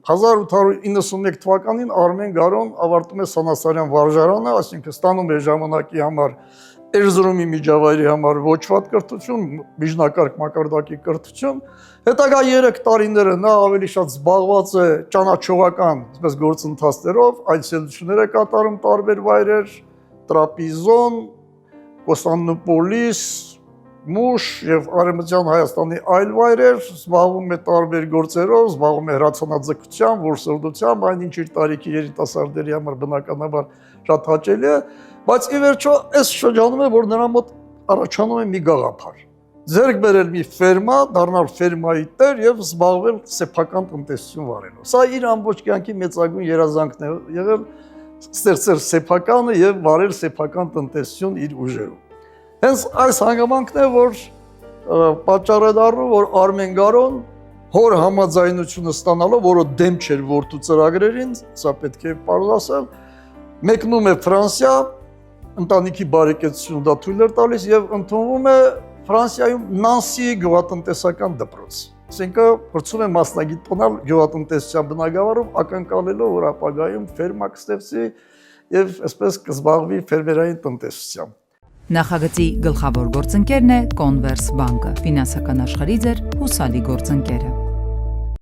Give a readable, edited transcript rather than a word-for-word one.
1891 թվականին Արմեն Գարոն ավարտում է Սանասարյան վարժարանը, այսինքն ստանում է ժամանակի համար Էրզրումի միջավայրի համար ոչված կրթություն, միջնակարգ մակարդակի կրթություն։ Հետագա 3 տարիները նա ավելի շատ զբաղված է ճանաչողական, այսպես գործընթացներով, այցելություններ է կատարում տարբեր վայրեր, Տրապիզոն, Կոստանդնուպոլիս, Մուշ եւ Արևմտյան Հայաստանի այլ վայրեր, զբաղվում է տարբեր գործերով, զբաղվում է հրացանաձգությամբ, որսորդությամբ, այնինչ իր տարիքի երիտասարդների համար բնականաբար շատ հաճելի է, բայց ի վերջո այս շրջանում է, որ նրա մոտ առաջանում է մի գաղափար։ Ձեռք բերել մի ֆերմա, դառնալ ֆերմայի տեր եւ զբաղվել սեփական տնտեսություն վարելով։ Սա իր ամբողջ կյանքի մեծագույն երազանքն է եղել ստեղծել սեփականը եւ վարել սեփական տնտեսություն իր ուժերով։ Հենց այս հանգամանքն է, որ պատճառ է դառնում, որ Արմեն Գարոն հոր համաձայնությունը ստանալով, որը դեմ չէր որդու ծրագրերին, սա պետք է պարզ ասել, մեկնում է Ֆրանսիա, ընտանիքի բարեկեցությունը դա թույլ էր տալիս եւ ընդունվում է Ֆրանսիայում Նանսիի գյուղատնտեսական դպրոց։ Այսինքն փորձում է մասնագիտանալ գյուղատնտեսության բնագավառում, ակնկալելով, որ ապագայում ֆերմա կստեղծի եւ այսպես կզբաղվի ֆերմերային տնտեսությամբ։ Նախագծի գլխավոր գործընկերն է Converse բանկը, ֆինանսական աշխարհի ձեր հուսալի գործընկերը։